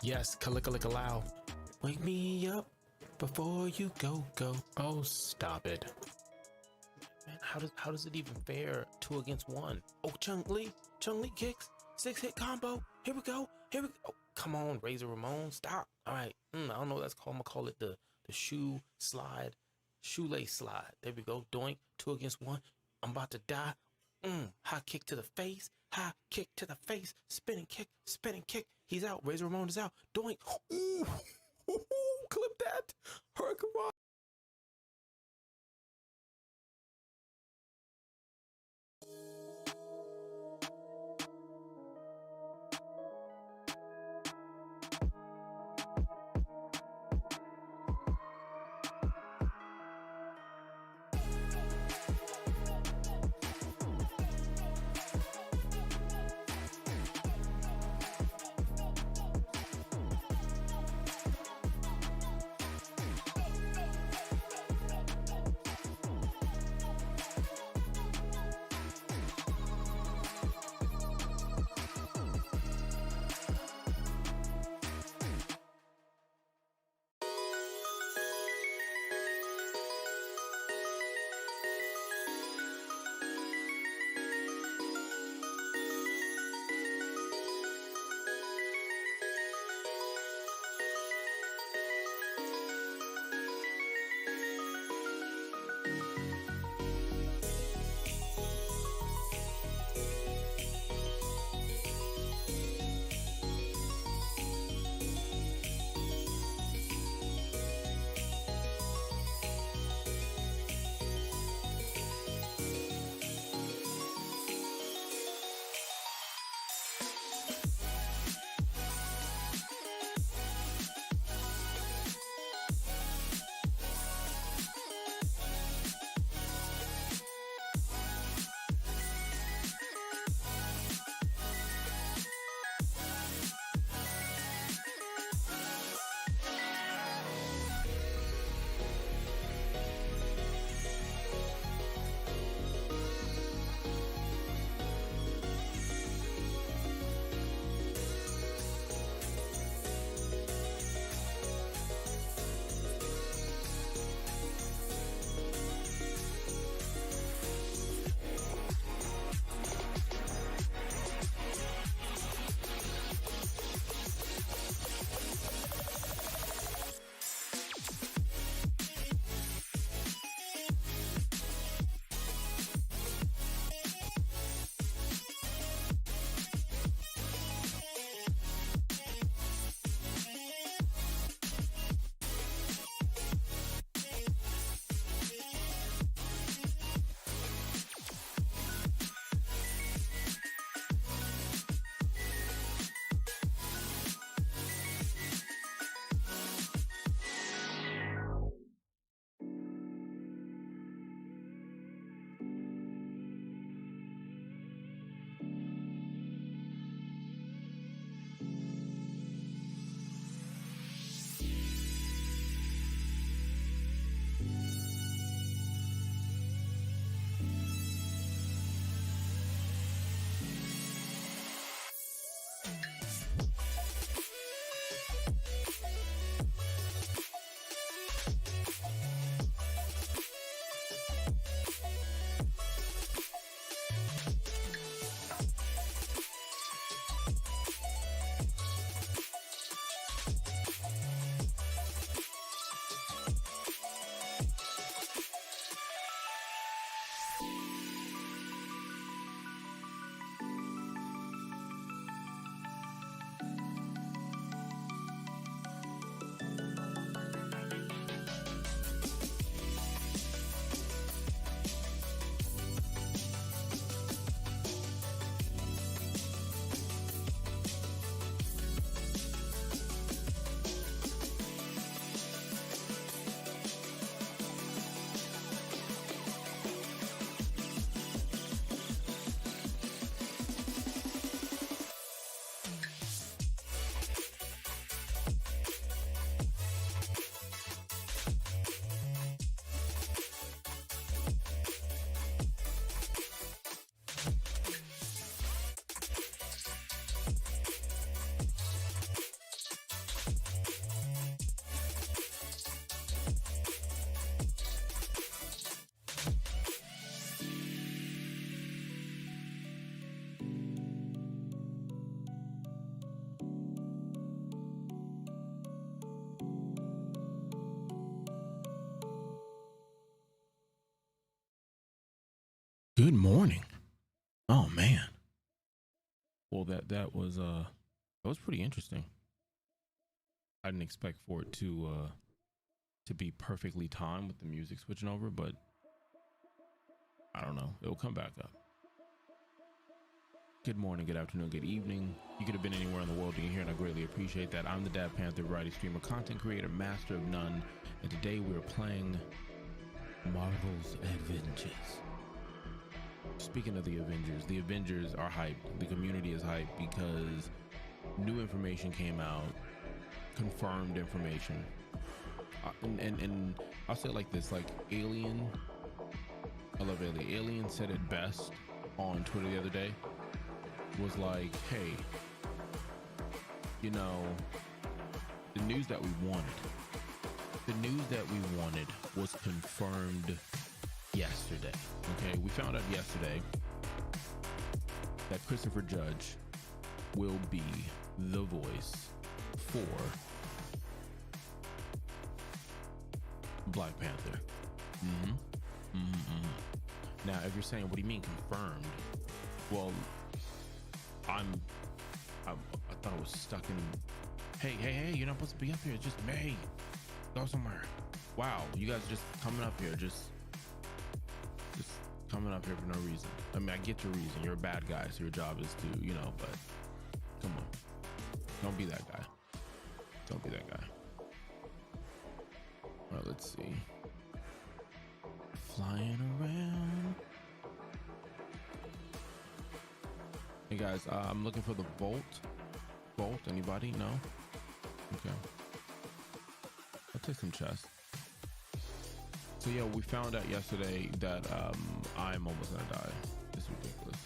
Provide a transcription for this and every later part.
Yes, Kalika-lika-low. Wake me up before you go. Oh, stop it. Man, how does it even fare 2 against 1? Oh, Chung-Li kicks. 6-hit combo. Here we go. Oh, come on, Razor Ramon. Stop. All right. I don't know what that's called. I'm going to call it the shoelace slide. There we go. Doink. 2 against 1. I'm about to die. High kick to the face. Spinning kick. He's out. Razor Ramon is out. Doink. Ooh. Clip that. Hurricane. Good morning. Oh man. Well, that was pretty interesting. I didn't expect for it to be perfectly timed with the music switching over, but I don't know. It'll come back up. Good morning, good afternoon, good evening. You could have been anywhere in the world you hear, and I greatly appreciate that. I'm the Dad Panther, variety streamer, content creator, master of none, and today we're playing Marvel's Avengers. Speaking of the Avengers are hyped. The community is hyped because new information came out, confirmed information. And I'll say it like this, like Alien, I love Alien. Alien said it best on Twitter the other day, was like, hey, you know, the news that we wanted was confirmed yesterday. Okay, we found out yesterday that Christopher Judge will be the voice for Black Panther. Now, if you're saying, what do you mean confirmed? Well, I thought I was stuck in. Hey, you're not supposed to be up here. It's just May. Go somewhere. Wow, you guys are just coming up here, just coming up here for no reason. I mean, I get your reason. You're a bad guy, so your job is to, you know, but come on. Don't be that guy. Don't be that guy. All right, let's see. Flying around. Hey guys, I'm looking for the Bolt. Bolt, anybody? No? Okay. I'll take some chest. So yeah, we found out yesterday that I'm almost gonna die. This is ridiculous.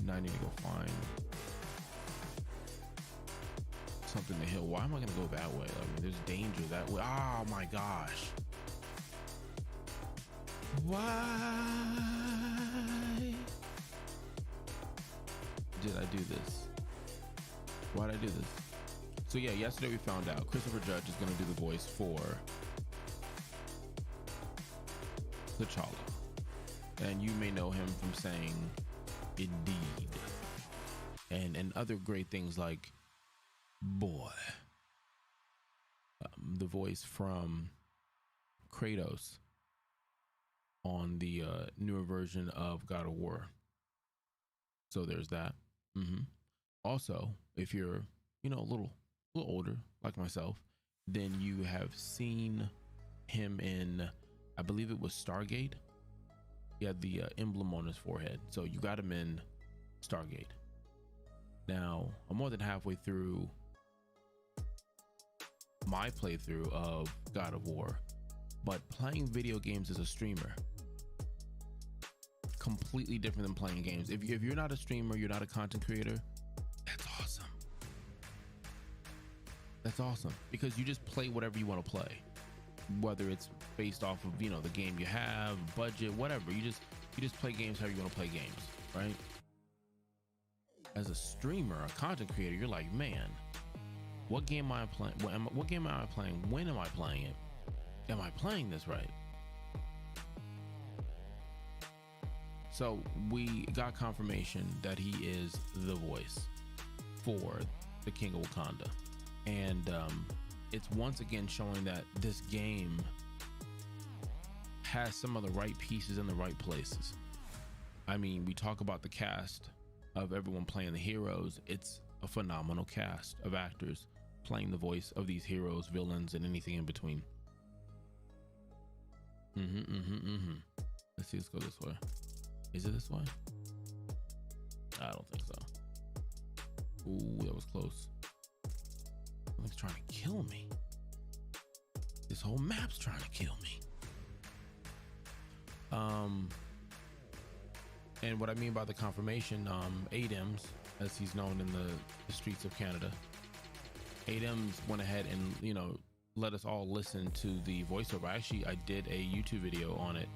Now I need to go find something to heal. Why am I gonna go that way? I mean, there's danger that way. Oh my gosh. Why did I do this? Why did I do this? So yeah, yesterday we found out Christopher Judge is gonna do the voice for T'Challa, and you may know him from saying "Indeed" and other great things like "Boy." The voice from Kratos on the newer version of God of War. So there's that. Also, if you're, you know, a little older like myself, then you have seen him in, I believe it was Stargate. He had the emblem on his forehead, so you got him in Stargate. Now, I'm more than halfway through my playthrough of God of War, but playing video games as a streamer, completely different than playing games. If you're not a streamer, you're not a content creator, that's awesome. That's awesome, because you just play whatever you want to play, whether it's based off of, you know, the game you have, budget, whatever. You just play games how you want to play games, right? As a streamer, a content creator, you're like, man, what game am I playing? What game am I playing? When am I playing it? Am I playing this right? So we got confirmation that he is the voice for the King of Wakanda, and it's once again showing that this game has some of the right pieces in the right places. I mean, we talk about the cast of everyone playing the heroes. It's a phenomenal cast of actors playing the voice of these heroes, villains, and anything in between. Let's see, let's go this way. Is it this way? I don't think so. Ooh, that was close. Something's trying to kill me. This whole map's trying to kill me. And what I mean by the confirmation, Adams, as he's known in the streets of Canada, Adams went ahead and, you know, let us all listen to the voiceover. I did a YouTube video on it,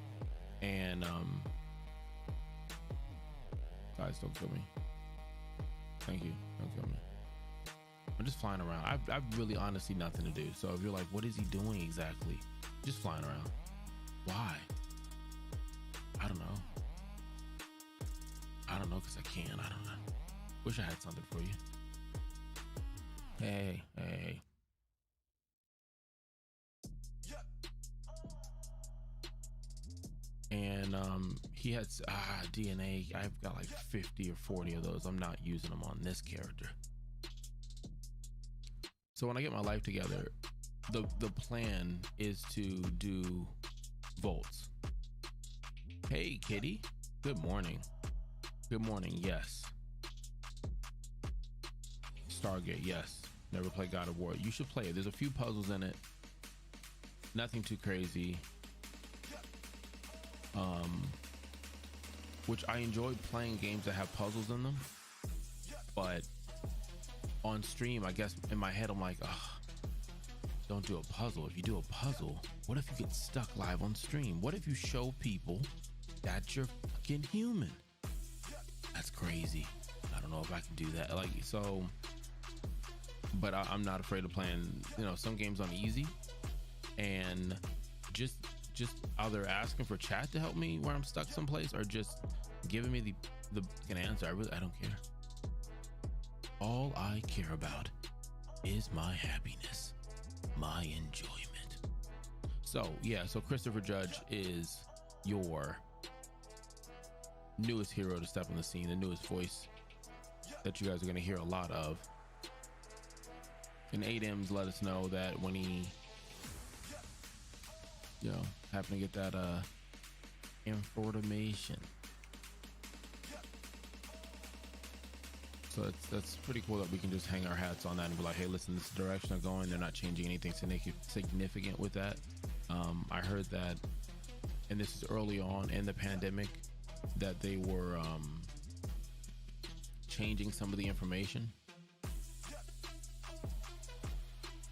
and guys, don't kill me. Thank you. Don't kill me. I'm just flying around. I've really honestly nothing to do. So if you're like, what is he doing exactly? Just flying around. Why? I don't know. guess I can. I don't know. Wish I had something for you. Hey. And he had DNA. I've got like 50 or 40 of those. I'm not using them on this character. So when I get my life together, the plan is to do volts. Hey kitty, good morning. Good morning. Yes. Stargate, yes. Never played God of War. You should play it. There's a few puzzles in it. Nothing too crazy. Which I enjoyed playing games that have puzzles in them. But on stream, I guess in my head, I'm like, don't do a puzzle. If you do a puzzle, what if you get stuck live on stream? What if you show people that you're fucking human? That's crazy. I don't know if I can do that. Like, so, but I'm not afraid of playing, some games on easy and just either asking for chat to help me where I'm stuck someplace or just giving me the answer. I don't care. All I care about is my happiness, my enjoyment. So yeah, so Christopher Judge is your newest hero to step on the scene, the newest voice that you guys are going to hear a lot of. And ADEMS let us know that when he happened to get that information. So that's pretty cool that we can just hang our hats on that and be like, hey, listen, this is the direction they're going. They're not changing anything significant with that. I heard that, and this is early on in the pandemic, that they were changing some of the information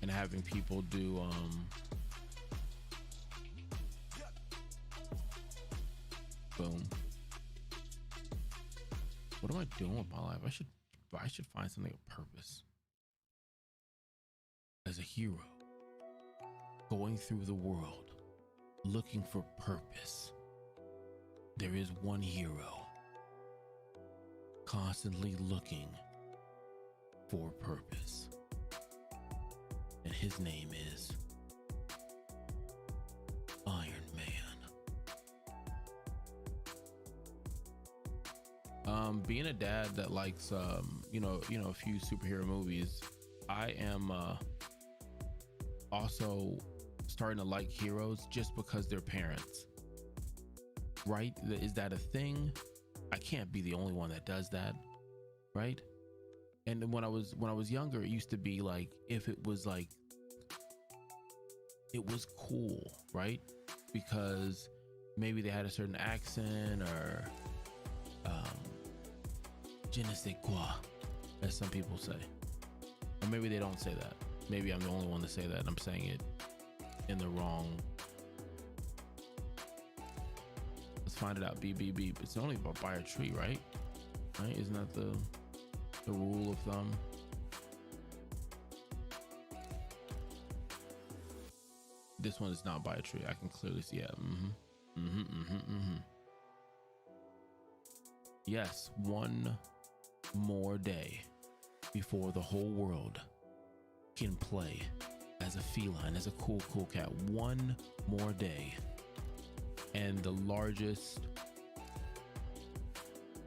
and having people do boom. What am I doing with my life? I should find something of purpose. As a hero, going through the world, looking for purpose. There is one hero constantly looking for purpose. And his name is Ironman. Being a dad that likes a few superhero movies, I am also starting to like heroes just because they're parents. Right? Is that a thing? I can't be the only one that does that, right? And when I was younger, it used to be like, if it was like, it was cool, right? Because maybe they had a certain accent or je ne sais quoi, as some people say. Or maybe they don't say that. Maybe I'm the only one to say that and I'm saying it in the wrong. Let's find it out. Beep, beep, beep. It's only about by a tree, right? Right? Isn't that the rule of thumb? This one is not by a tree. I can clearly see it. Yes, one more day before the whole world can play as a feline, as a cool cat. One more day. And the largest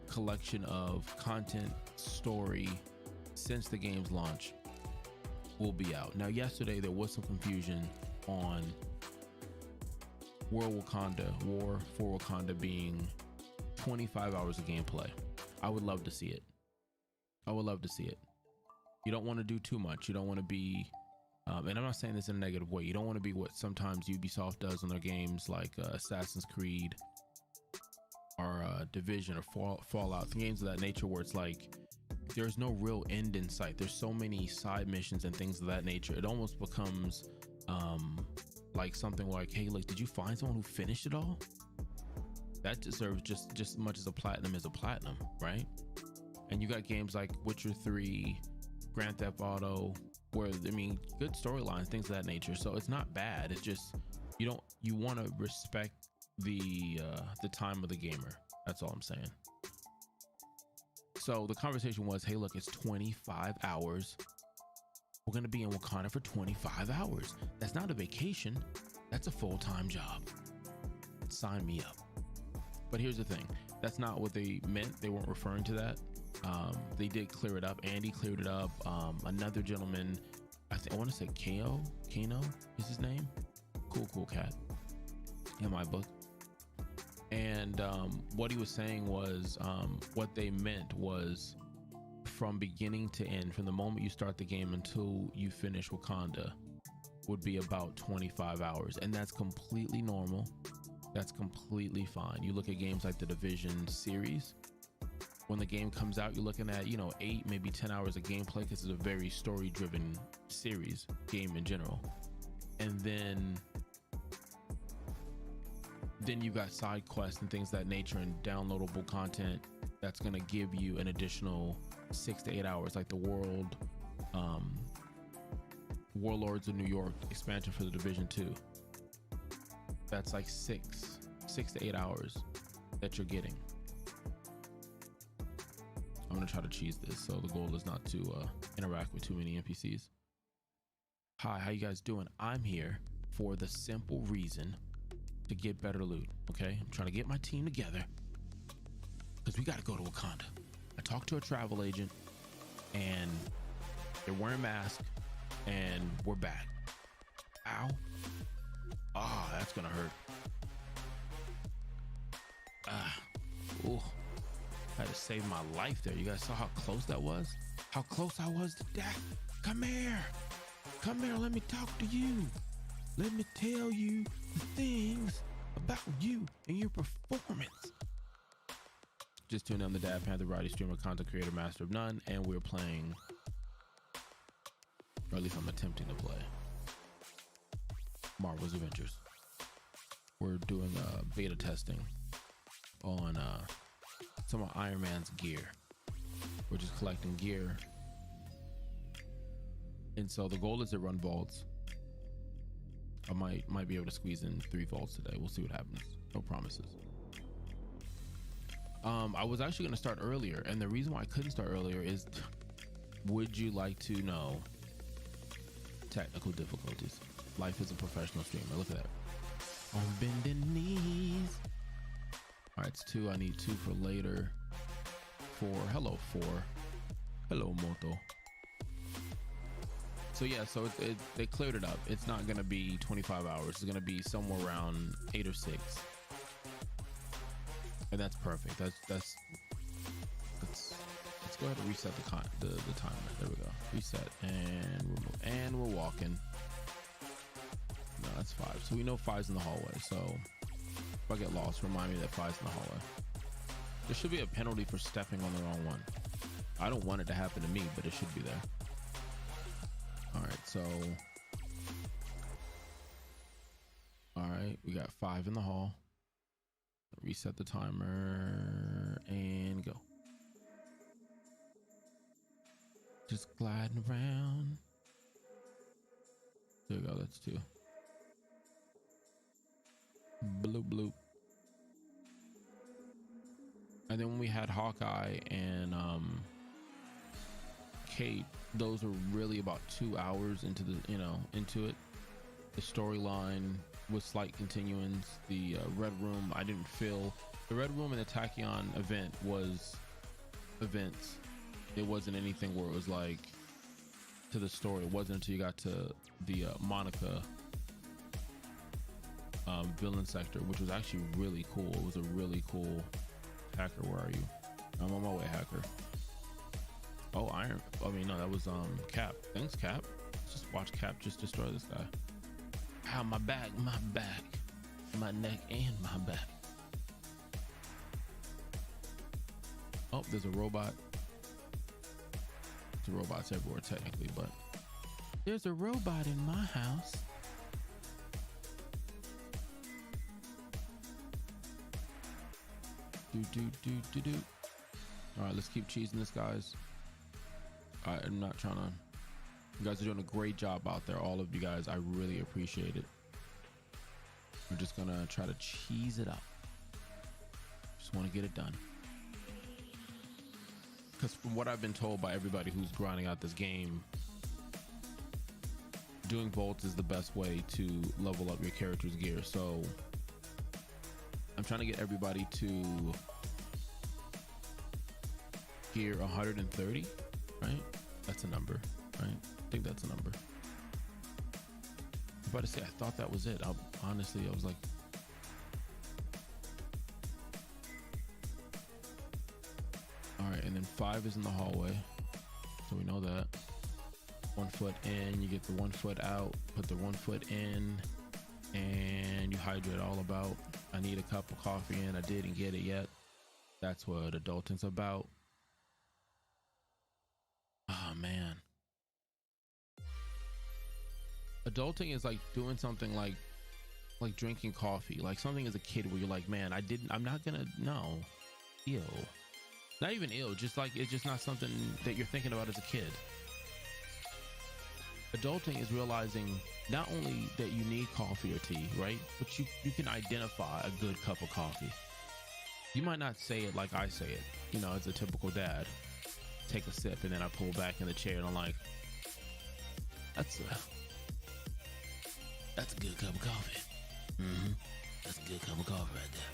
collection of content story since the game's launch will be out. Now, yesterday there was some confusion on War for Wakanda being 25 hours of gameplay. I would love to see it. You don't want to do too much. You don't want to be and I'm not saying this in a negative way. You don't want to be what sometimes Ubisoft does on their games like Assassin's Creed or Division or Fallout, games of that nature, where it's like there's no real end in sight. There's so many side missions and things of that nature. It almost becomes like something like, hey, look, did you find someone who finished it all? That deserves just as much as a platinum, right? And you got games like Witcher 3, Grand Theft Auto, where good storylines, things of that nature. So it's not bad. It's just you want to respect the time of the gamer. That's all I'm saying. So the conversation was, hey, look, it's 25 hours. We're going to be in Wakanda for 25 hours. That's not a vacation. That's a full-time job. Sign me up. But here's the thing. That's not what they meant. They weren't referring to that. They did clear it up. Andy cleared it up. Another gentleman, I want to say Kano is his name. Cool cat in my book. And what he was saying was, what they meant was, from beginning to end, from the moment you start the game until you finish Wakanda, would be about 25 hours. And that's completely normal. That's completely fine. You look at games like the Division series, when the game comes out, you're looking at, 8, maybe 10 hours of gameplay, because it's a very story driven series game in general. And then you've got side quests and things of that nature and downloadable content that's going to give you an additional 6 to 8 hours, like the Warlords of New York expansion for the Division 2. That's like 6 to 8 hours that you're getting. I'm gonna try to cheese this, so the goal is not to interact with too many NPCs. Hi, how you guys doing? I'm here for the simple reason to get better loot. Okay, I'm trying to get my team together because we got to go to Wakanda. I talked to a travel agent and they're wearing masks and we're back. Ow. Ah, that's gonna hurt. Ooh, I had to save my life there. You guys saw how close that was? How close I was to death. Come here, let me talk to you. Let me tell you the things about you and your performance. Just tuned in, the Dad Panther variety streamer, content creator, master of none, and we're playing, or at least I'm attempting to play, Marvel's Avengers. We're doing beta testing on some of Ironman's gear. We're just collecting gear, and so the goal is to run vaults. I might be able to squeeze in 3 vaults today. We'll see what happens. No promises. I was actually going to start earlier, and the reason why I couldn't start earlier is, would you like to know technical difficulties? Life is a professional streamer. Look at that. On bending knees. All right, it's 2. I need 2 for later. 4. Hello, 4. Hello, Moto. So yeah, so they cleared it up. It's not going to be 25 hours. It's going to be somewhere around 8 or 6. And that's perfect. Let's go ahead and reset the timer. There we go. Reset and remove. And we're walking. No, that's 5. So we know 5's in the hallway. So if I get lost, remind me that 5's in the hallway. There should be a penalty for stepping on the wrong one. I don't want it to happen to me, but it should be there. All right, we got 5 in the hall. Reset the timer and go. Just gliding around. There we go, that's 2. Bloop bloop. And then when we had Hawkeye and Kate, those were really about 2 hours into it. The storyline with slight continuance. The Red Room, I didn't feel the Red Room and the Tachyon event was events. It wasn't anything where it was like to the story. It wasn't until you got to the Monica villain sector, which was actually really cool. It was a really cool. Hacker, where are you? I'm on my way, Hacker. Oh, no, that was Cap. Thanks, Cap. Let's just watch Cap just destroy this guy. Ow, my back, my neck, and my back. Oh, there's a robot. There's robots everywhere, technically, but there's a robot in my house. Do. All right, let's keep cheesing this, guys. I'm not trying to. You guys are doing a great job out there, all of you guys. I really appreciate it. We're just gonna try to cheese it up. Just want to get it done. because from what I've been told by everybody who's grinding out this game, doing bolts is the best way to level up your character's gear. So I'm trying to get everybody to gear 130, right? That's a number, right? I think that's a number. I'm about to say, I thought that was it. Honestly, I was like, all right, and then 5 is in the hallway, so we know that. 1 foot in, you get the 1 foot out, put the 1 foot in, and you hydrate all about. I need a cup of coffee in. I didn't get it yet. That's what adulting's about. Oh man, adulting is like doing something like drinking coffee, like something as a kid where you're like, man, I'm not gonna, no, ew. Not even ill, just like it's just not something that you're thinking about as a kid. Adulting is realizing not only that you need coffee or tea, right? But you can identify a good cup of coffee. You might not say it like I say it, you know, as a typical dad. Take a sip and then I pull back in the chair and I'm like, that's a good cup of coffee. Mm-hmm. That's a good cup of coffee right there.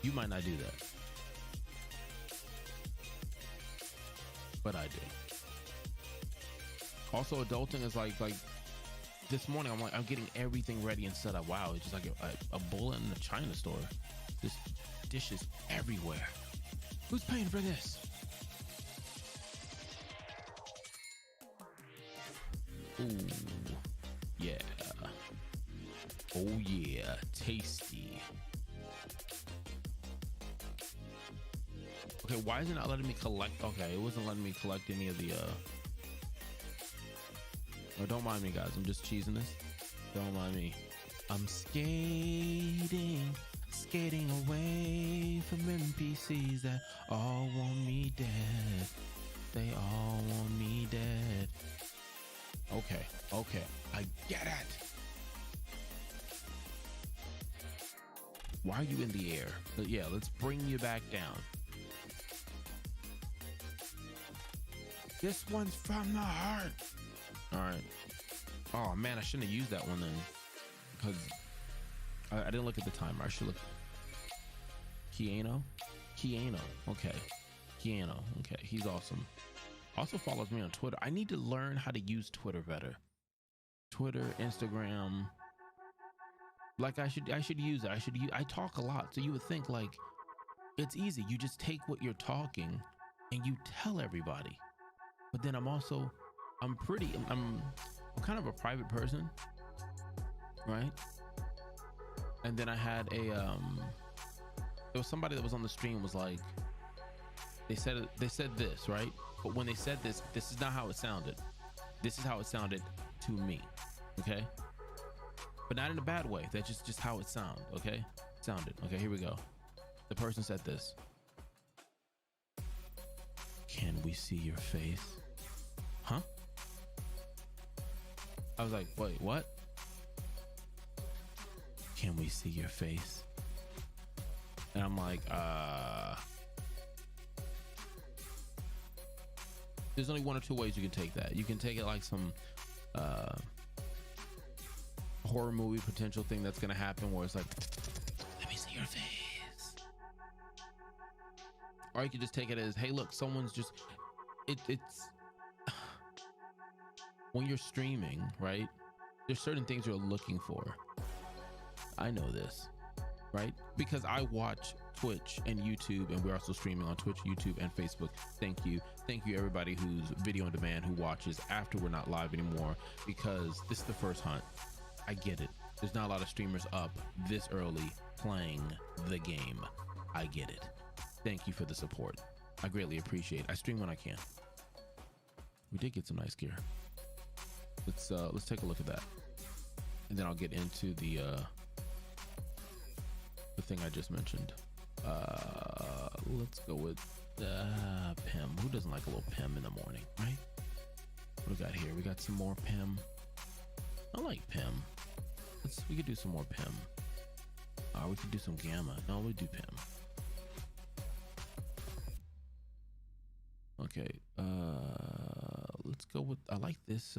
You might not do that, but I do. Also, adulting is like this morning, I'm getting everything ready and set up. Wow, it's just like a bullet in the China store. Just dishes everywhere. Who's paying for this? Ooh, yeah. Oh yeah, tasty. Okay, why is it not letting me collect? Okay, it wasn't letting me collect any of the oh, don't mind me, guys. I'm just cheesing this. Don't mind me. I'm skating away from NPCs that all want me dead. They all want me dead. Okay, I get it. Why are you in the air? But yeah, let's bring you back down. This one's from the heart. All right. Oh man, I shouldn't have used that one then, because I didn't look at the timer. I should look. Keanu. Okay. Keanu. Okay, he's awesome. Also follows me on Twitter. I need to learn how to use Twitter better. Twitter, Instagram. Like I should use it. I talk a lot, so you would think like it's easy. You just take what you're talking and you tell everybody. But then I'm kind of a private person, right? And then I had there was somebody that was on the stream was like, they said this, right? But when they said this is not how it sounded. This is how it sounded to me, okay? But not in a bad way. That's just how it sounded, okay? Sounded. Okay, here we go. The person said this. Can we see your face? Huh? I was like, wait, what? Can we see your face? And I'm like, there's only one or two ways you can take that. You can take it like some horror movie potential thing that's gonna happen where it's like, let me see your face. Or you can just take it as, hey look, someone's just it's when you're streaming, right? There's certain things you're looking for. I know this, right? Because I watch Twitch and YouTube, and we're also streaming on Twitch, YouTube, and Facebook. Thank you everybody who's video on demand, who watches after we're not live anymore, because this is the first hunt. I get it. There's not a lot of streamers up this early playing the game. I get it. Thank you for the support. I greatly appreciate it. I stream when I can. We did get some nice gear. Let's take a look at that, and then I'll get into the thing I just mentioned. Let's go with Pim. Who doesn't like a little Pim in the morning, right? What do we got here? We got some more Pim. I like Pim. We could do some more Pim. We could do some Gamma. No, we do Pim. Okay, let's go with, I like this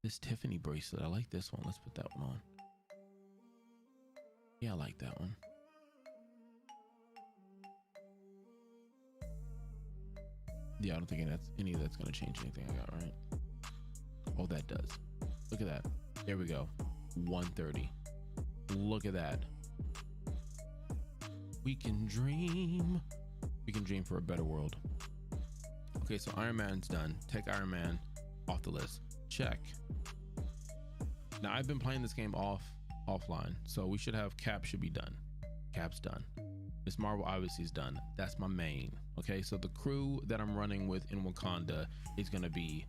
this Tiffany bracelet. I like this one. Let's put that one on. Yeah, I like that one. Yeah, I don't think any of that's gonna change anything I got, right? Oh, that does. Look at that. There we go. 130. Look at that. We can dream. We can dream for a better world. Okay, so Iron Man's done. Take Iron Man off the list. Check. Now I've been playing this game offline, so we should have Cap should be done. Cap's done. Miss Marvel obviously is done. That's my main. Okay, so the crew that I'm running with in Wakanda is gonna be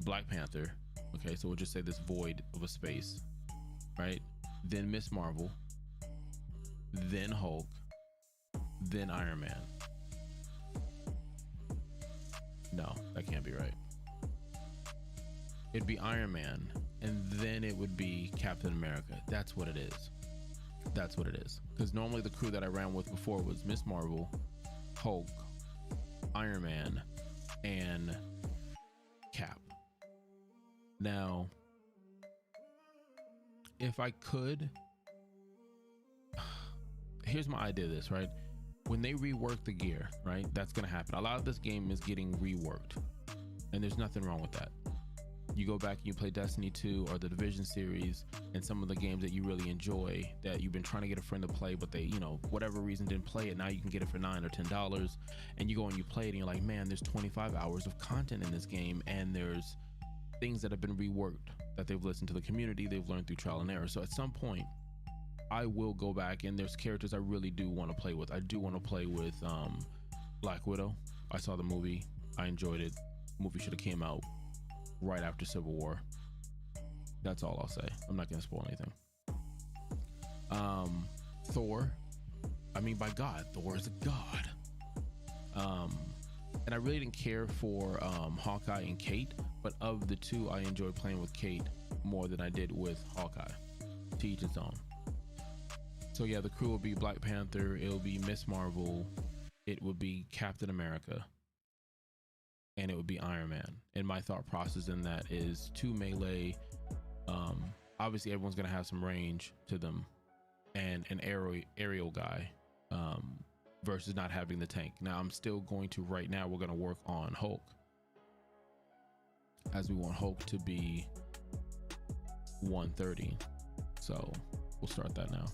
Black Panther. Okay, so we'll just say this void of a space, right? Then Miss Marvel, then Hulk, then Iron Man. No, that can't be right. It'd be Iron Man, and then it would be Captain America. That's what it is. That's what it is. Because normally the crew that I ran with before was Miss Marvel, Hulk, Iron Man, and Cap. Now, if I could, here's my idea of this, right? When they rework the gear, right? That's gonna happen. A lot of this game is getting reworked, and there's nothing wrong with that. You go back and you play Destiny 2 or the Division series and some of the games that you really enjoy that you've been trying to get a friend to play, but they, you know, whatever reason didn't play it. Now you can get it for $9 or $10, and you go and you play it and you're like, man, there's 25 hours of content in this game, and there's things that have been reworked that they've listened to the community, they've learned through trial and error. So at some point I will go back, and there's characters I really do want to play with. I do want to play with Black Widow. I saw the movie, I enjoyed it. The movie should have came out right after Civil War. That's all I'll say. I'm not gonna spoil anything. Thor, I mean, by God, Thor is a god. And I really didn't care for Hawkeye and Kate, but of the two, I enjoyed playing with Kate more than I did with Hawkeye. To each its own. So yeah, the crew will be Black Panther, it'll be Miss Marvel, it would be Captain America, and it would be Iron Man. And my thought process in that is two melee. Obviously everyone's gonna have some range to them, and an aerial guy versus not having the tank. Now I'm still going to, right now we're gonna work on Hulk, as we want Hulk to be 130. So we'll start that now.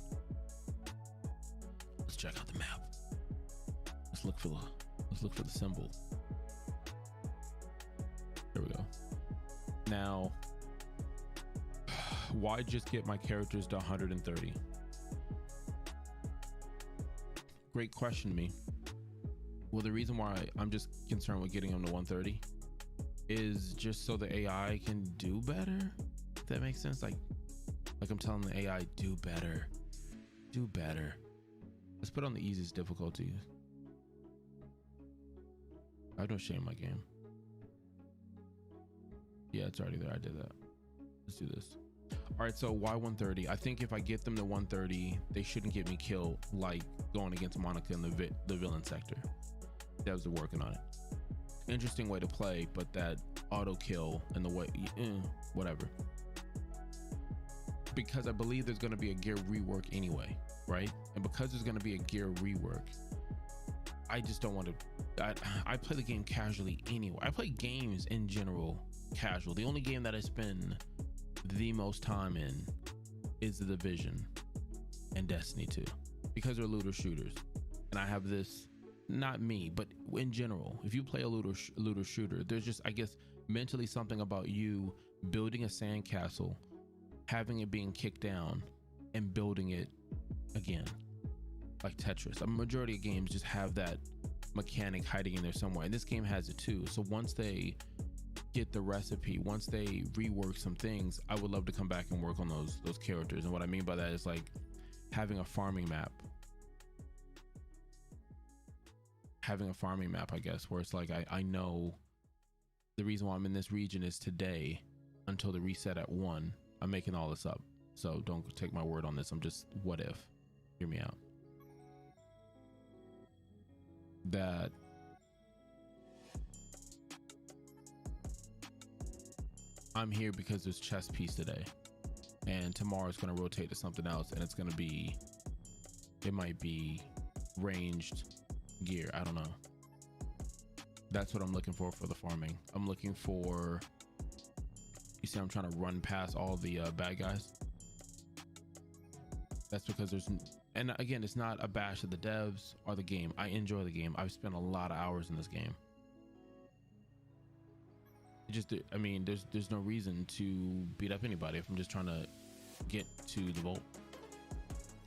Let's check out the map. Let's look for the symbol. There we go. Now, why just get my characters to 130? Great question to me. Well, the reason why I'm just concerned with getting them to 130 is just so the AI can do better. If that makes sense. Like I'm telling the AI, do better. Do better. Let's put on the easiest difficulty. I have no shame in my game. Yeah, it's already there. I did that. Let's do this. All right, so why 130? I think if I get them to 130, they shouldn't get me killed like going against Monica in the villain sector. Devs are working on it. Interesting way to play, but that auto kill and the way, whatever. Because I believe there's going to be a gear rework anyway, right? And because there's going to be a gear rework, I just don't want to. I play the game casually anyway. I play games in general casual. The only game that I spend the most time in is the Division and Destiny 2, because they're looter shooters. And I have this, not me, but in general, if you play a looter shooter, there's just, I guess, mentally something about you building a sandcastle, having it being kicked down, and building it again, like Tetris. A majority of games just have that mechanic hiding in there somewhere, and this game has it too. So once they get the recipe, once they rework some things, I would love to come back and work on those characters. And what I mean by that is like having a farming map, I guess, where it's like I know the reason why I'm in this region is today until the reset at 1. I'm making all this up, so don't take my word on this. I'm just, what if? Hear me out. I'm here because there's chess piece today, and tomorrow it's going to rotate to something else, and it's going to be, it might be ranged gear. I don't know. That's what I'm looking for the farming. I'm looking for, you see I'm trying to run past all the bad guys. That's because there's, and again, it's not a bash of the devs or the game. I enjoy the game. I've spent a lot of hours in this game. It just, I mean, there's no reason to beat up anybody if I'm just trying to get to the vault.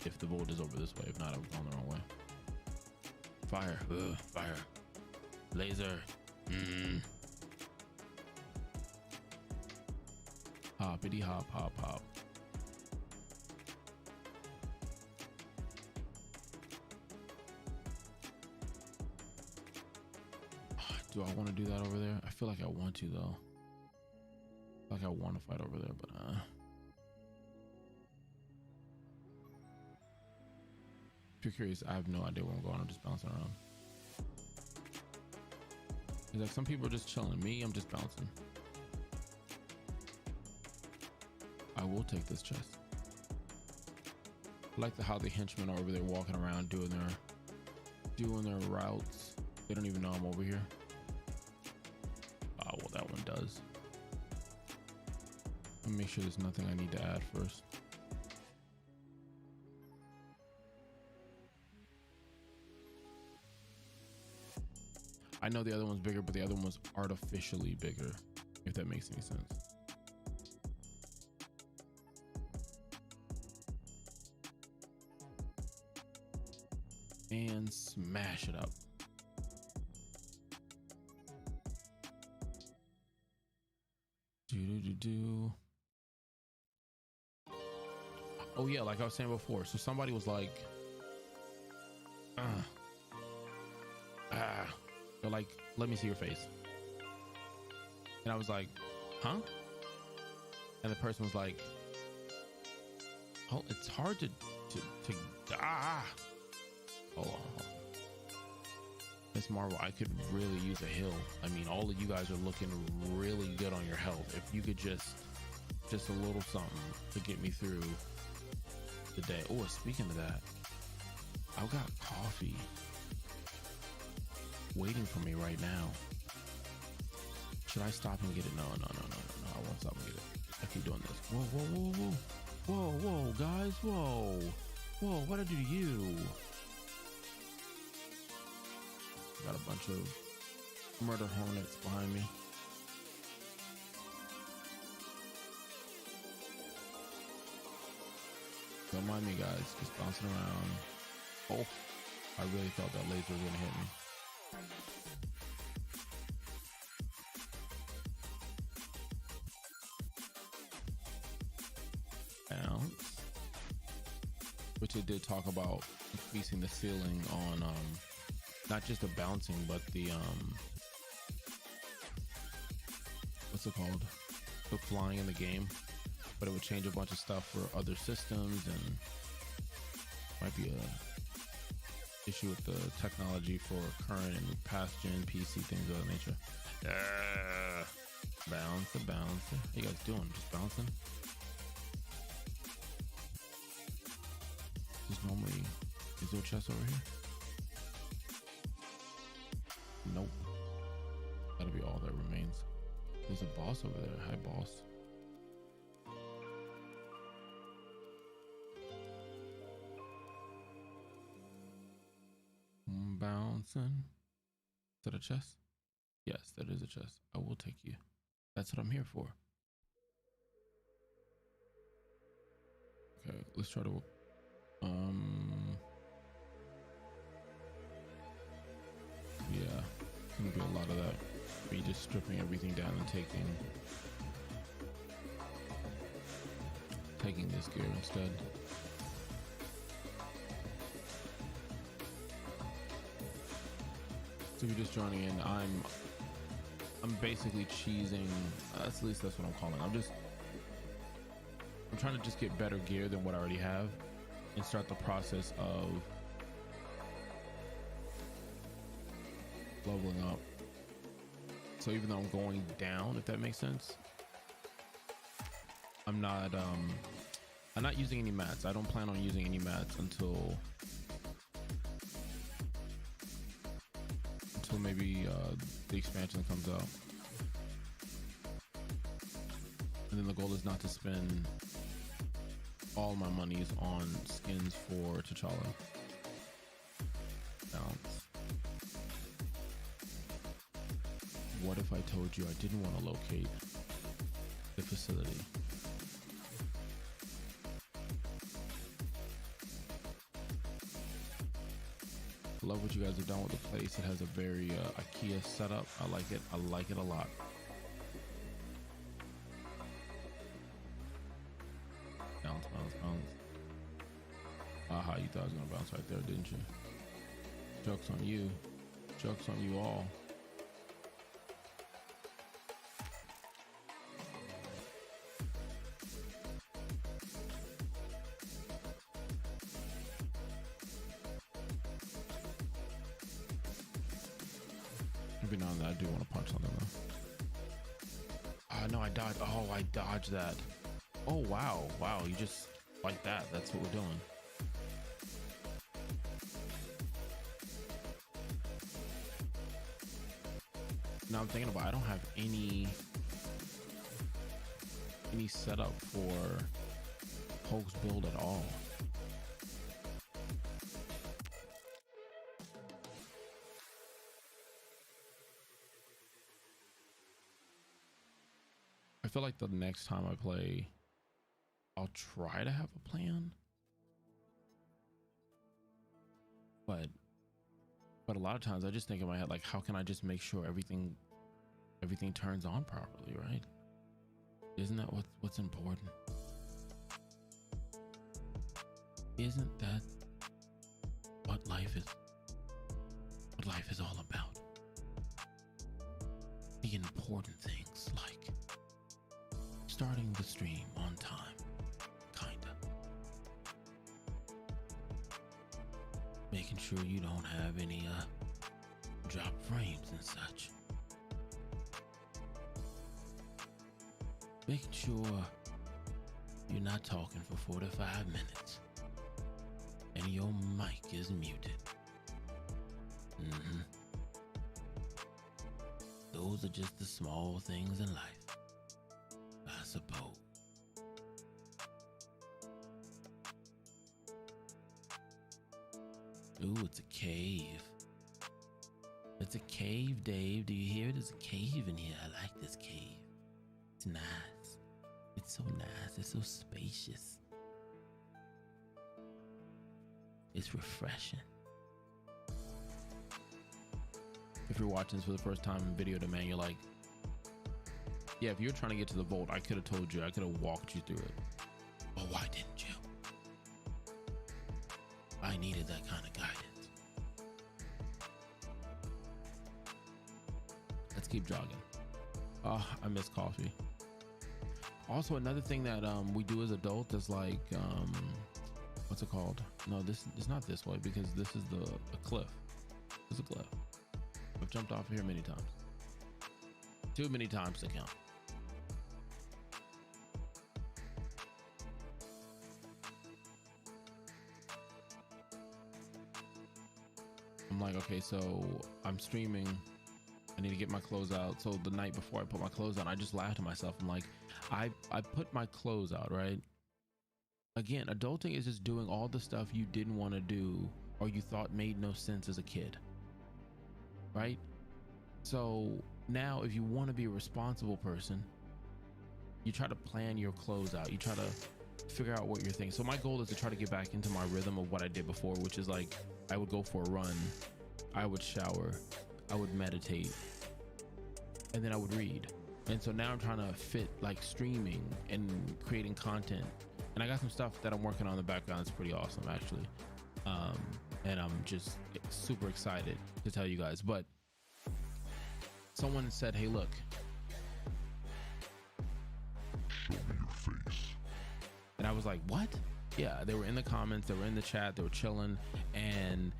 If the vault is over this way, if not, I'm going the wrong way. Fire, fire, laser. Hoppity hop, hop, hop. Do I want to do that over there? I feel like I want to though. I feel like I want to fight over there, but if you're curious, I have no idea where I'm going. I'm just bouncing around. It's like some people are just chilling. Me, I'm just bouncing. I will take this chest. I like how the henchmen are over there walking around doing their routes. They don't even know I'm over here. Well, that one does. Let me make sure there's nothing I need to add first. I know the other one's bigger, but the other one was artificially bigger, if that makes any sense. And smash it up. Oh yeah, like I was saying before, so somebody was like they're like, let me see your face. And I was like, huh? And the person was like, oh, it's hard to hold on. Miss Marvel, I could really use a heal. I mean, all of you guys are looking really good on your health. If you could just a little something to get me through the day. Oh, speaking of that, I've got coffee waiting for me right now. Should I stop and get it? No. I won't stop and get it. I keep doing this. Whoa, guys. Whoa, what'd I do to you? Got a bunch of murder hornets behind me. Don't mind me, guys, just bouncing around. Oh, I really thought that laser was gonna hit me. Bounce. Which it did talk about increasing the ceiling on not just the bouncing, but the what's it called? The flying in the game. But it would change a bunch of stuff for other systems, and might be a issue with the technology for current and past gen PC, things of that nature. Bounce. How you guys doing? Just bouncing? Just normally, is there a chest over here? Nope. That'll be all that remains. There's a boss over there. Hi, boss. Bouncing. Is that a chest? Yes, that is a chest. I will take you. That's what I'm here for. Okay, let's try to yeah, it's gonna be a lot of that. Me just stripping everything down and taking this gear instead. So if you're just joining in, I'm basically cheesing. At least that's what I'm calling. I'm trying to just get better gear than what I already have, and start the process of leveling up. So even though I'm going down, if that makes sense, I'm not using any mats. I don't plan on using any mats until maybe the expansion comes out. And then the goal is not to spend all my monies on skins for T'Challa. Balance. What if I told you I didn't want to locate the facility? I love what you guys have done with the place. It has a very IKEA setup. I like it. I like it a lot. Bounce, bounce, bounce. Aha, you thought I was gonna bounce right there, didn't you? Joke's on you. Joke's on you all. Every now and then I do want to punch something though. No, I dodged. Oh, I dodged that. Oh, wow. Wow, you just like that. That's what we're doing. Now I'm thinking about, I don't have any setup for Hulk's build at all. I feel like the next time I play, I'll try to have a plan, but a lot of times I just think in my head, like, how can I just make sure everything turns on properly, right? Isn't that what's important? Isn't that what life is all about? The important things, like starting the stream on time, kinda. Making sure you don't have any drop frames and such. Making sure you're not talking for 45 minutes and your mic is muted. Those are just the small things in life, I suppose. Ooh, it's a cave. It's a cave, Dave. Do you hear it? There's a cave in here. I like this cave. It's nice. It's so nice. It's so spacious. It's refreshing. If you're watching this for the first time in Video Domain, you're like, yeah, if you're trying to get to the vault, I could have told you. I could have walked you through it. But why didn't you? I needed that kind of guidance. Let's keep jogging. Oh, I miss coffee. Also, another thing that we do as adults is like, what's it called? No, this is not this way, because this is a cliff. This is a cliff. I've jumped off here many times. Too many times to count. I'm like, okay, so I'm streaming. I need to get my clothes out. So the night before I put my clothes on, I just laughed at myself. I'm like, I put my clothes out, right? Again, adulting is just doing all the stuff you didn't want to do or you thought made no sense as a kid, right? So now if you want to be a responsible person, you try to plan your clothes out. You try to figure out what you're thinking. So my goal is to try to get back into my rhythm of what I did before, which is like, I would go for a run, I would shower, I would meditate, and then I would read. And so now I'm trying to fit like streaming and creating content. And I got some stuff that I'm working on in the background. It's pretty awesome, actually. And I'm just super excited to tell you guys. But someone said, hey, look. Show me your face. And I was like, what? Yeah, they were in the comments, they were in the chat, they were chilling. And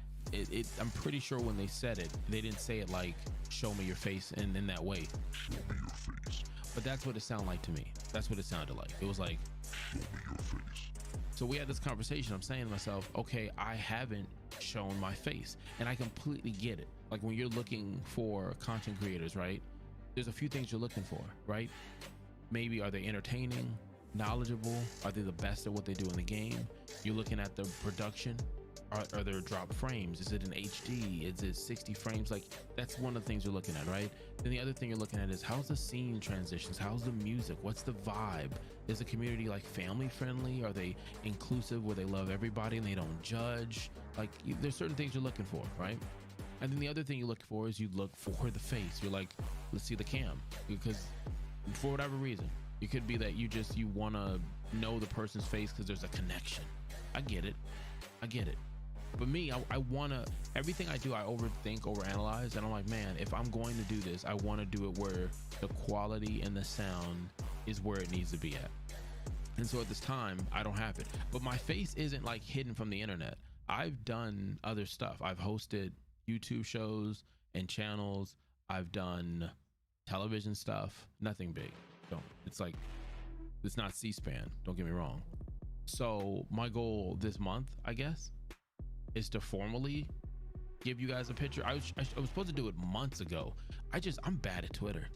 I'm pretty sure when they said it, they didn't say it like, show me your face in that way. Show me your face. But that's what it sounded like to me. That's what it sounded like. It was like, show me your face. So we had this conversation. I'm saying to myself, okay, I haven't shown my face, and I completely get it. Like when you're looking for content creators, right? There's a few things you're looking for, right? Maybe are they entertaining, knowledgeable? Are they the best at what they do in the game? You're looking at the production. Are there drop frames? Is it in HD? Is it 60 frames? Like that's one of the things you're looking at, right? Then the other thing you're looking at is how's the scene transitions? How's the music? What's the vibe? Is the community like family friendly? Are they inclusive where they love everybody and they don't judge? Like there's certain things you're looking for, right? And then the other thing you look for is you look for the face. You're like, let's see the cam, because for whatever reason, it could be that you want to know the person's face because there's a connection. I get it. But me, I want to, everything I do, I overthink, overanalyze. And I'm like, man, if I'm going to do this, I want to do it where the quality and the sound is where it needs to be at. And so at this time, I don't have it. But my face isn't like hidden from the internet. I've done other stuff. I've hosted YouTube shows and channels. I've done television stuff, nothing big. It's like, it's not C-SPAN, don't get me wrong. So my goal this month, I guess, is to formally give you guys a picture. I was supposed to do it months ago. I'm bad at Twitter.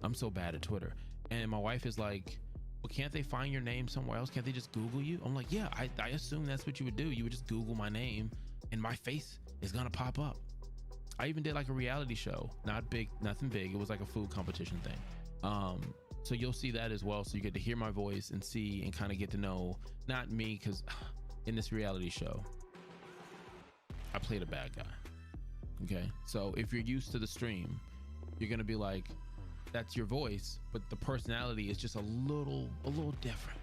I'm so bad at Twitter. And my wife is like, well, can't they find your name somewhere else? Can't they just Google you? I'm like, yeah, I assume that's what you would do. You would just Google my name and my face is gonna pop up. I even did like a reality show, not big, nothing big. It was like a food competition thing. So you'll see that as well. So you get to hear my voice and see and kind of get to know, not me, because in this reality show, I played a bad guy. Okay. So if you're used to the stream, you're going to be like, that's your voice, but the personality is just a little different.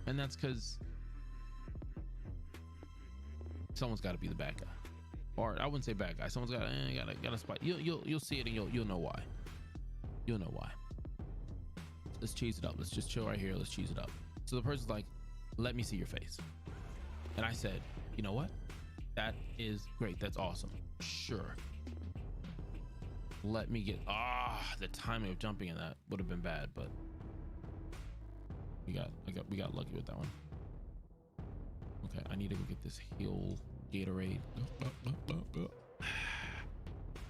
And that's because someone's got to be the bad guy. Or I wouldn't say bad guy. Someone's got a spot. You'll see it and you'll know why. You'll know why. Let's cheese it up. Let's just chill right here. Let's cheese it up. So the person's like, let me see your face. And I said, you know what? That is great. That's awesome. Sure. Let me get, the timing of jumping in that would have been bad, but we got lucky with that one. Okay. I need to go get this heal Gatorade.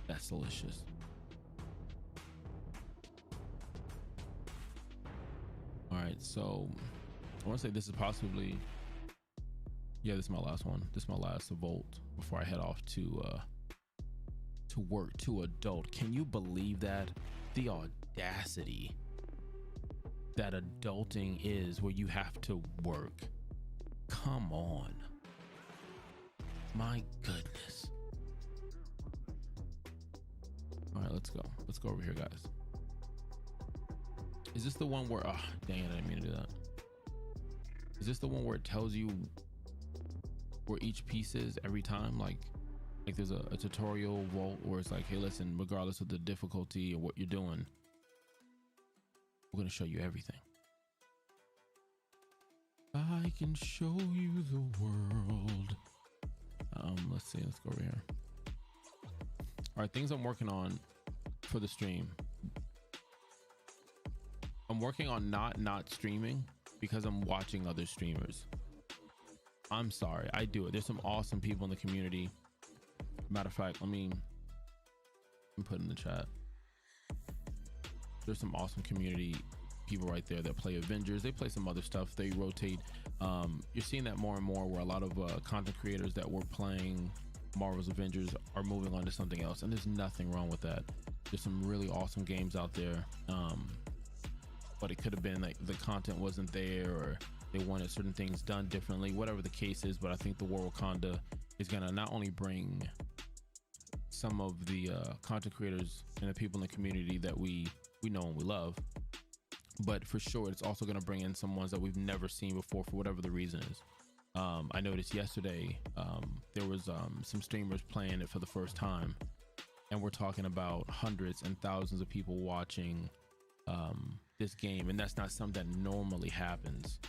That's delicious. All right, so I want to say this is possibly, this is my last one. This is my last Volt before I head off to work, to adult. Can you believe that? The audacity that adulting is, where you have to work. Come on. My goodness. All right, let's go. Let's go over here, guys. Is this the one where, dang it, I didn't mean to do that. Is this the one where it tells you where each piece is every time? Like there's a tutorial vault where it's like, hey, listen, regardless of the difficulty or what you're doing, we're going to show you everything. I can show you the world. Let's see, let's go over here. All right, things I'm working on for the stream. I'm working on not streaming because I'm watching other streamers. I'm sorry, I do it. There's some awesome people in the community. Matter of fact, let me put in the chat. There's some awesome community people right there that play Avengers. They play some other stuff. They rotate. You're seeing that more and more, where a lot of content creators that were playing Marvel's Avengers are moving on to something else, and there's nothing wrong with that. There's some really awesome games out there. But it could have been like the content wasn't there, or they wanted certain things done differently, whatever the case is. But I think the War Wakanda is going to not only bring some of the content creators and the people in the community that we know and we love, but for sure it's also going to bring in some ones that we've never seen before for whatever the reason is. I noticed yesterday there was some streamers playing it for the first time, and we're talking about hundreds and thousands of people watching this game, and that's not something that normally happens.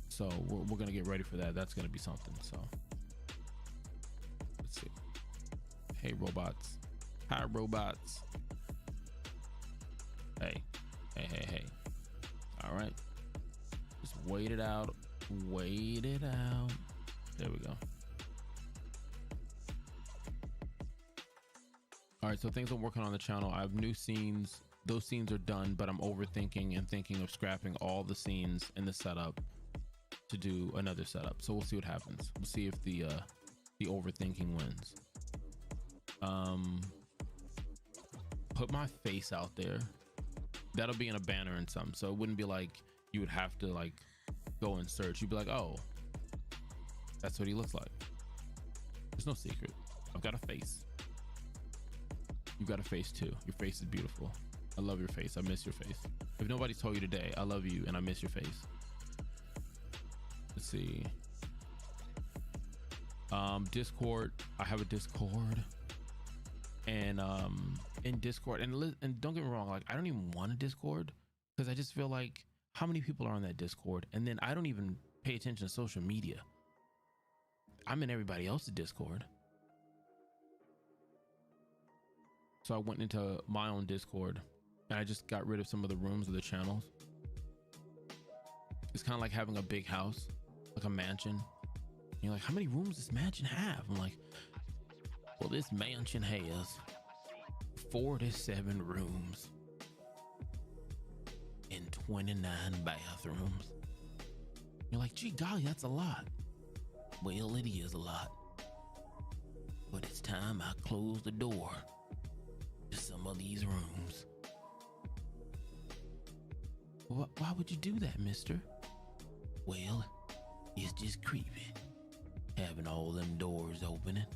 So we're gonna get ready for that. That's gonna be something. So let's see. Hey robots. Hi robots. Hey, Hey. All right. Just wait it out. Wait it out. There we go. All right, so things I'm working on the channel. I have new scenes. Those scenes are done, but I'm overthinking and thinking of scrapping all the scenes in the setup to do another setup. So we'll see what happens. We'll see if the overthinking wins. Put my face out there. That'll be in a banner and some. So it wouldn't be like you would have to like go and search. You'd be like, oh, that's what he looks like. There's no secret. I've got a face. You got a face too. Your face is beautiful. I love your face. I miss your face. If nobody's told you today, I love you and I miss your face. Let's see. Discord. I have a Discord, and in Discord, and don't get me wrong, like I don't even want a Discord because I just feel like how many people are on that Discord, and then I don't even pay attention to social media. I'm in everybody else's Discord. So I went into my own Discord and I just got rid of some of the rooms of the channels. It's kind of like having a big house, like a mansion. And you're like, how many rooms does this mansion have? I'm like, well, this mansion has 4 to 7 rooms and 29 bathrooms. You're like, gee golly, that's a lot. Well, it is a lot. But it's time I close the door to some of these rooms. Why would you do that, mister? Well, it's just creepy. Having all them doors opening.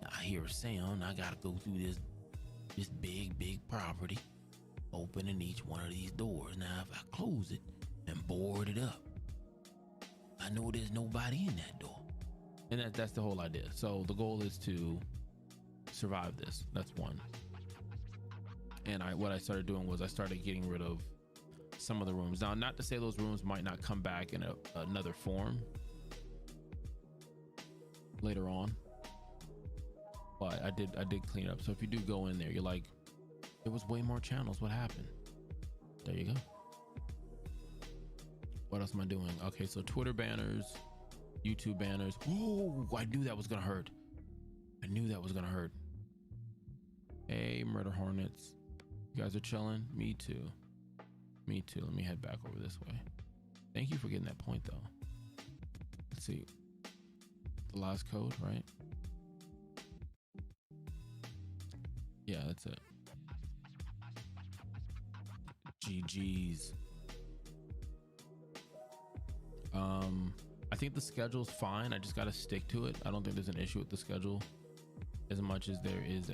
I hear a sound. I gotta go through this big property, opening each one of these doors. Now, if I close it and board it up, I know there's nobody in that door. And that's the whole idea. So the goal is to survive this. That's one. And what I started doing was I started getting rid of some of the rooms. Now, not to say those rooms might not come back in another form later on, but I did clean it up. So if you do go in there, you're like, there was way more channels. What happened? There you go. What else am I doing? Okay, so Twitter banners, YouTube banners. Ooh, I knew that was gonna hurt. I knew that was gonna hurt. Hey, Murder Hornets. You guys are chilling? Me too. Me too. Let me head back over this way. Thank you for getting that point though. Let's see. The last code, right? Yeah, that's it. GG's. I think the schedule's fine. I just got to stick to it. I don't think there's an issue with the schedule as much as there is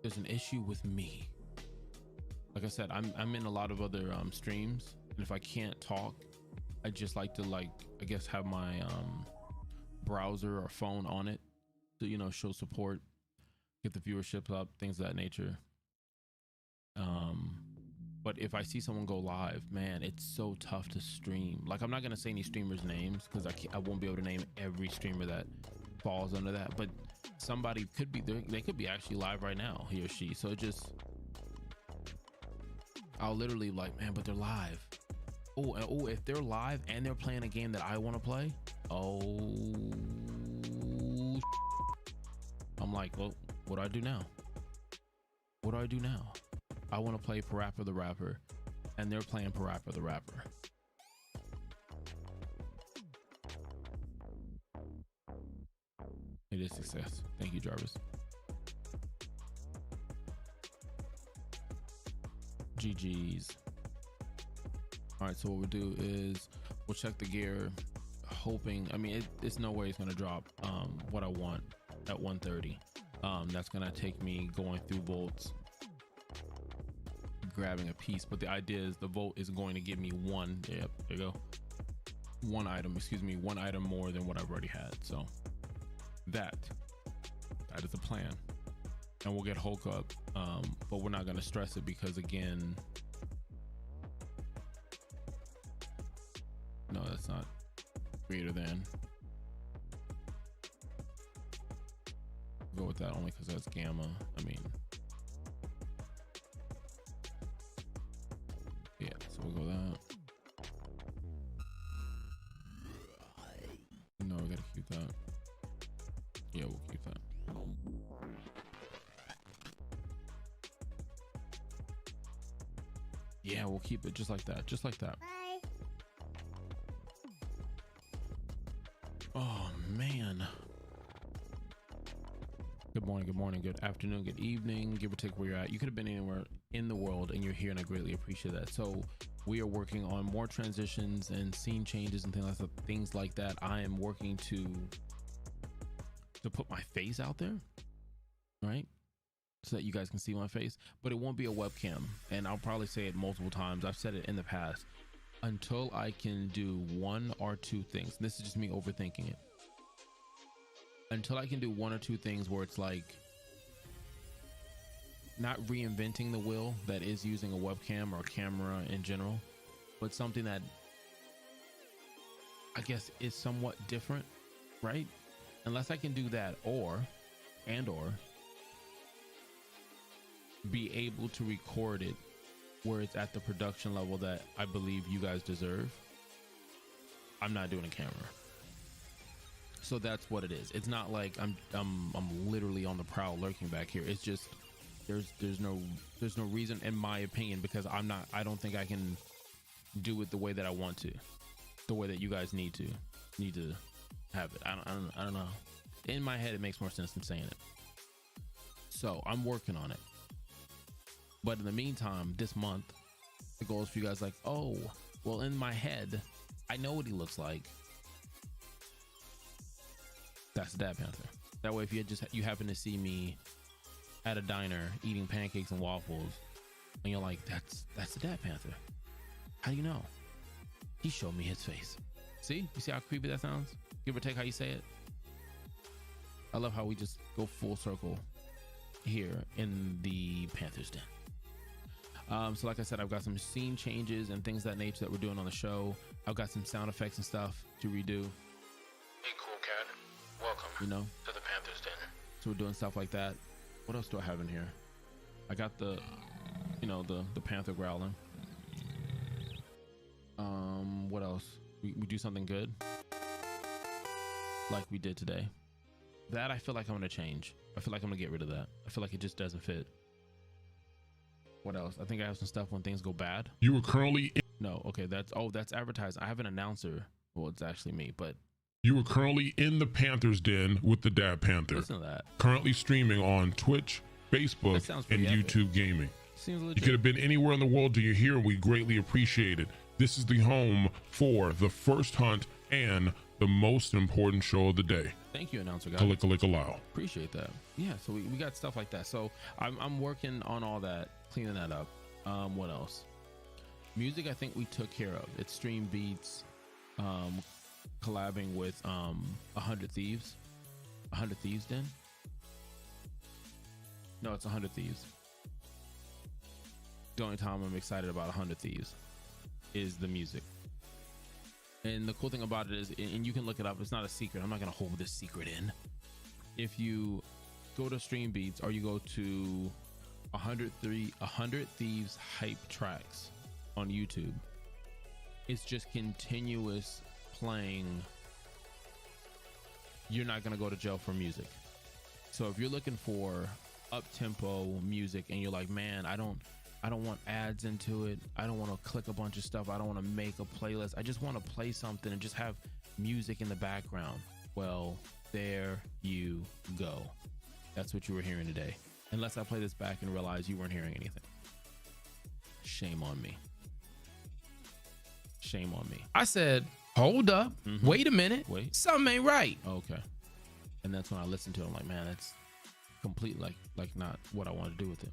there's an issue with me. Like I said, I'm in a lot of other streams, and if I can't talk, I just like to I guess have my browser or phone on it to, you know, show support, get the viewership up, things of that nature. But if I see someone go live, man, it's so tough to stream. Like, I'm not gonna say any streamers' names because I won't be able to name every streamer that falls under that, but somebody could be there. They could be actually live right now, he or she. So it just, I'll literally like, man, but they're live. Oh, if they're live and they're playing a game that I want to play, I'm like, well, what do I do now? What do I do now? I want to play Parappa the Rapper, and they're playing Parappa the Rapper. It is success. Thank you, Jarvis. GG's. All right, so what we'll do is we'll check the gear, hoping, I mean, it's no way it's going to drop what I want at 130. That's going to take me going through volts, grabbing a piece, but the idea is the volt is going to give me one, yep, there you go, one item more than what I've already had. So that is the plan, and we'll get Hulk up, but we're not going to stress it because, again, no, that's not greater than. Go with that only because that's gamma. I mean, Yeah, we'll keep that. Yeah, we'll keep it just like that. Just like that. Bye. Oh, man. Good morning, good afternoon, good evening, give or take where you're at. You could have been anywhere in the world and you're here, and I greatly appreciate that. So we are working on more transitions and scene changes and things like that. I am working to put my face out there, right? So that you guys can see my face, but it won't be a webcam. And I'll probably say it multiple times. I've said it in the past. Until I can do one or two things, this is just me overthinking it. Until I can do one or two things where it's like not reinventing the wheel that is using a webcam or a camera in general, but something that I guess is somewhat different, right? Unless I can do that or be able to record it where it's at the production level that I believe you guys deserve, I'm not doing a camera. So that's what it is. It's not like I'm literally on the prowl lurking back here. It's just there's no reason, in my opinion, because I don't think I can do it the way that I want to, the way that you guys need to have it. I don't know. In my head, it makes more sense than saying it. So I'm working on it. But in the meantime, this month, the goal is for you guys like, oh, well, in my head, I know what he looks like. That's the Dad Panther. That way, if you happen to see me at a diner eating pancakes and waffles, and you're like, that's the Dad Panther. How do you know? He showed me his face. See? You see how creepy that sounds? Give or take how you say it. I love how we just go full circle here in the Panthers Den. So like I said, I've got some scene changes and things of that nature that we're doing on the show. I've got some sound effects and stuff to redo. Hey, cool cat. Welcome, to the Panthers Den. So we're doing stuff like that. What else do I have in here? I got the Panther growling. What else? We do something good, like we did today. That I feel like I'm gonna change. I feel like I'm gonna get rid of that. I feel like it just doesn't fit. What else? I think I have some stuff when things go bad. You were currently No, okay, that's advertised. I have an announcer. Well, it's actually me, but you were currently in the Panthers Den with the Dad Panther. listen to that. Currently streaming on Twitch, Facebook, That sounds and pretty epic. YouTube Gaming. Seems You legit. could have been anywhere in the world and you're here, and we greatly appreciate it. This is the home for the first hunt and the most important show of the day. Thank you, announcer guy. Kalika-lika-lao. Appreciate that. Yeah, so we got stuff like that. So I'm working on all that, cleaning that up. What else? Music, I think we took care of. It's Stream Beats, collabing with 100 Thieves. 100 Thieves Den? No, it's 100 Thieves. The only time I'm excited about 100 Thieves is the music. And the cool thing about it is, and you can look it up, it's not a secret. I'm not going to hold this secret in. If you go to Stream Beats or you go to 100 Thieves hype tracks on YouTube, it's just continuous playing. You're not going to go to jail for music. So if you're looking for up-tempo music and you're like, man, I don't want ads into it. I don't want to click a bunch of stuff. I don't want to make a playlist. I just want to play something and just have music in the background. Well, there you go. That's what you were hearing today. Unless I play this back and realize you weren't hearing anything. Shame on me. Shame on me. I said, hold up. Wait a minute. Wait. Something ain't right. Okay. And that's when I listened to it. I'm like, man, that's complete like not what I want to do with it.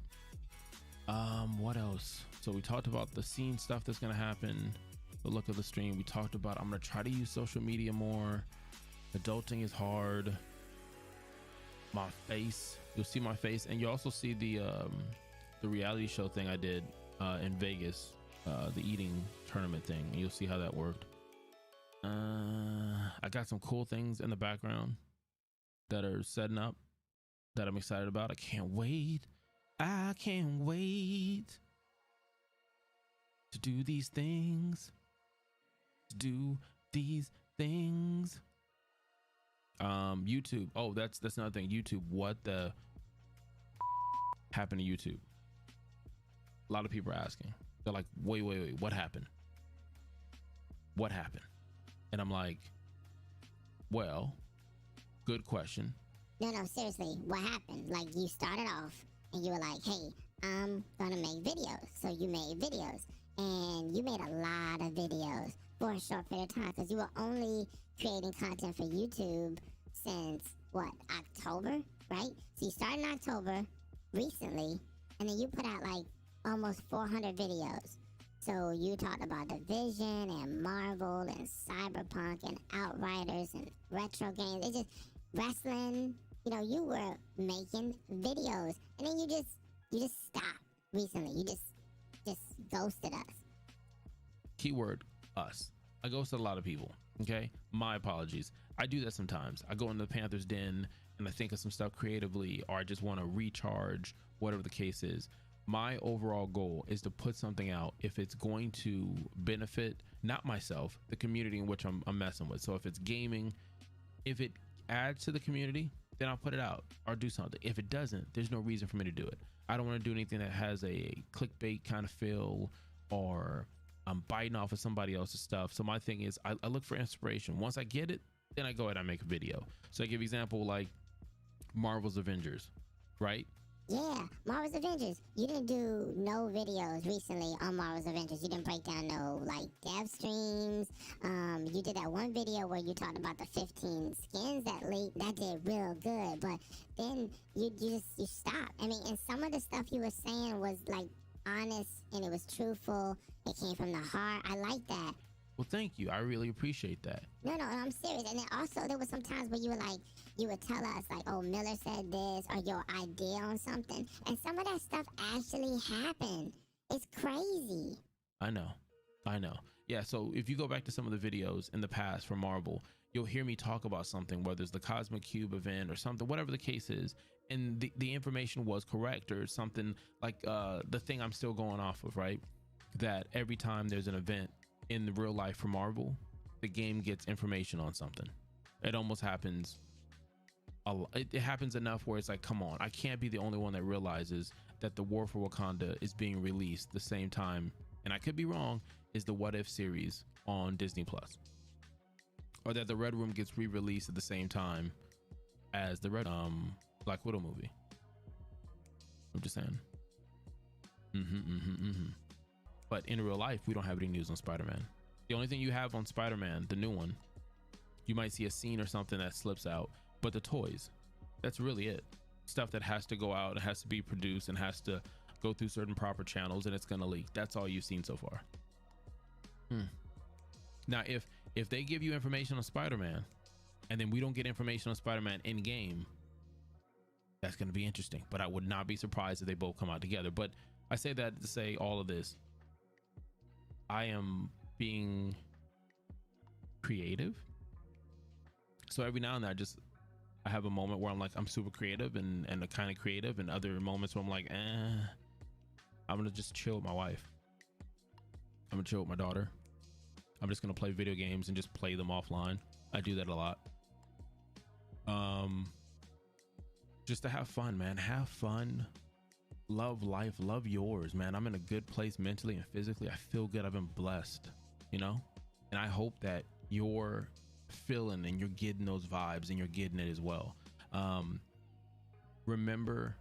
What else? So we talked about the scene stuff that's gonna happen, the look of the stream. We talked about I'm gonna try to use social media more. Adulting is hard. My face, you'll see my face, and you also see the reality show thing I did in Vegas, the eating tournament thing. And you'll see how that worked. I got some cool things in the background that are setting up that I'm excited about. I can't wait to do these things. YouTube. Oh, that's another thing. YouTube. What the happened to YouTube? A lot of people are asking. They're like, wait, what happened? What happened? And I'm like, well, good question. No, seriously, what happened? Like, you started off and you were like, hey, I'm gonna make videos. So you made videos, and you made a lot of videos for a short period of time, because you were only creating content for YouTube since, what, October, right? So you started in October recently, and then you put out like almost 400 videos. So you talked about Division and Marvel and Cyberpunk and Outriders and retro games. It's just wrestling. You know, you were making videos, and then you just stopped recently. You just ghosted us. Keyword us. I ghosted a lot of people. Okay, my apologies. I do that sometimes. I go into the Panthers den and I think of some stuff creatively, or I just want to recharge, whatever the case is. My overall goal is to put something out if it's going to benefit not myself, the community in which I'm messing with. So if it's gaming, if it adds to the community, then I'll put it out or do something. If it doesn't, there's no reason for me to do it. I don't want to do anything that has a clickbait kind of feel, or I'm biting off of somebody else's stuff. So my thing is, I look for inspiration. Once I get it, then I go ahead and I make a video. So I give example like Marvel's Avengers, right? Yeah, Marvel's Avengers. You didn't do no videos recently on Marvel's Avengers. You didn't break down no like dev streams. You did that one video where you talked about the 15 skins that leaked. That did real good, but then you stopped. I mean, and some of the stuff you were saying was like honest and it was truthful. It came from the heart. I like that. Well, thank you. I really appreciate that. No, I'm serious. And then also there was some times where you were like, you would tell us like, oh, Miller said this, or your idea on something. And some of that stuff actually happened. It's crazy. I know. Yeah, so if you go back to some of the videos in the past for Marvel, you'll hear me talk about something, whether it's the Cosmic Cube event or something, whatever the case is, and the information was correct, or something like the thing I'm still going off of, right? That every time there's an event in the real life for Marvel, the game gets information on something. It almost happens. It happens enough where it's like, come on, I can't be the only one that realizes that the War for Wakanda is being released the same time, and I could be wrong, is the What If series on Disney Plus, or that the Red Room gets re-released at the same time as the Black Widow movie. I'm just saying. But in real life, we don't have any news on Spider-Man. The only thing you have on Spider-Man, the new one, you might see a scene or something that slips out, but the toys, that's really it. Stuff that has to go out, it has to be produced, and has to go through certain proper channels, and it's gonna leak. That's all you've seen so far. Now, if they give you information on Spider-Man, and then we don't get information on Spider-Man in game, that's gonna be interesting. But I would not be surprised if they both come out together. But I say that to say all of this. I am being creative. So every now and then I have a moment where I'm like, I'm super creative and a kind of creative, and other moments where I'm like, I'm gonna just chill with my wife. I'm gonna chill with my daughter. I'm just gonna play video games and just play them offline. I do that a lot. Just to have fun, man. Have fun. Love life, love yours, man. I'm in a good place mentally and physically. I feel good. I've been blessed, you know, and I hope that you're feeling and you're getting those vibes and you're getting it as well. Remember,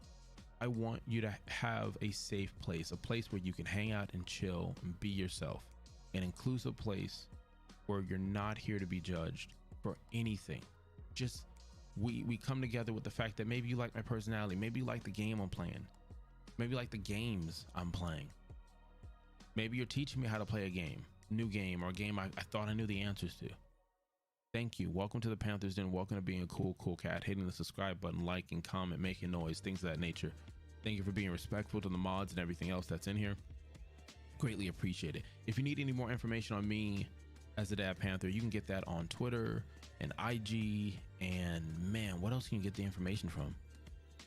I want you to have a safe place, a place where you can hang out and chill and be yourself, an inclusive place where you're not here to be judged for anything. Just we come together with the fact that maybe you like my personality, maybe you like the game I'm playing, maybe like the games I'm playing. Maybe you're teaching me how to play a game, new game, or a game I thought I knew the answers to. Thank you. Welcome to the Panthers Den. Welcome to being a cool cat, hitting the subscribe button, liking, comment, making noise, things of that nature. Thank you for being respectful to the mods and everything else that's in here. Greatly appreciate it. If you need any more information on me as the Dad Panther, you can get that on Twitter and IG, and man, what else can you get the information from?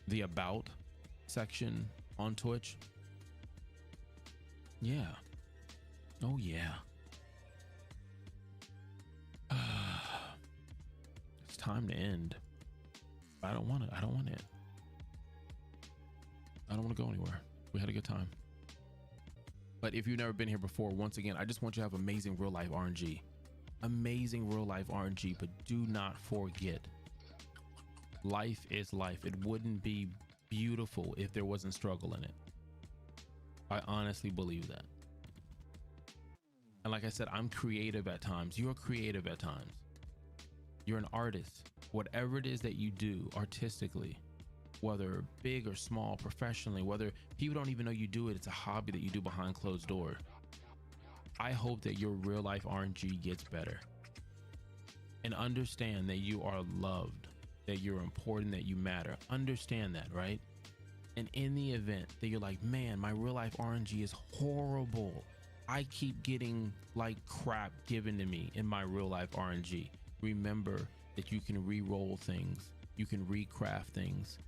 The About section on Twitch. Yeah. Oh yeah. It's time to end. I don't want it. I don't want it. I don't want to go anywhere. We had a good time. But if you've never been here before, once again, I just want you to have amazing real life RNG. Amazing real life RNG, but do not forget, life is life. It wouldn't be beautiful if there wasn't struggle in it. I honestly believe that. And like I said, I'm creative at times. You're creative at times. You're an artist. Whatever it is that you do artistically, whether big or small, professionally, whether people don't even know you do it, it's a hobby that you do behind closed door. I hope that your real life RNG gets better. And understand that you are loved, that you're important, that you matter. Understand that, right? And in the event that you're like, man, my real life RNG is horrible, I keep getting like crap given to me in my real life RNG. Remember that you can re-roll things, you can recraft things,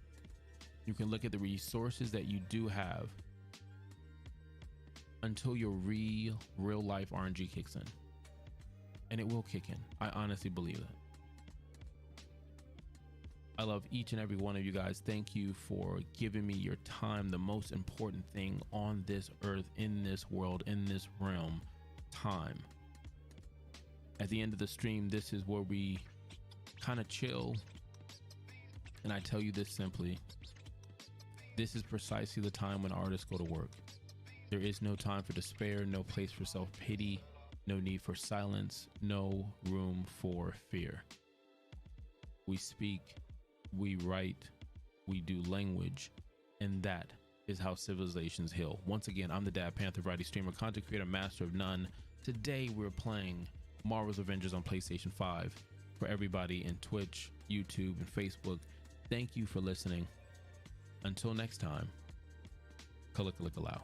you can look at the resources that you do have until your real life RNG kicks in. And it will kick in. I honestly believe that. I love each and every one of you guys. Thank you for giving me your time. The most important thing on this earth, in this world, in this realm, time. At the end of the stream, this is where we kind of chill. And I tell you this simply, this is precisely the time when artists go to work. There is no time for despair, no place for self-pity, no need for silence, no room for fear. We speak, we write, we do language, and that is how civilizations heal. Once again, I'm the Dad Panther, variety streamer, content creator, master of none. Today we're playing Marvel's Avengers on PlayStation 5. For everybody in Twitch, YouTube, and Facebook, thank you for listening. Until next time, Kalikalikalow.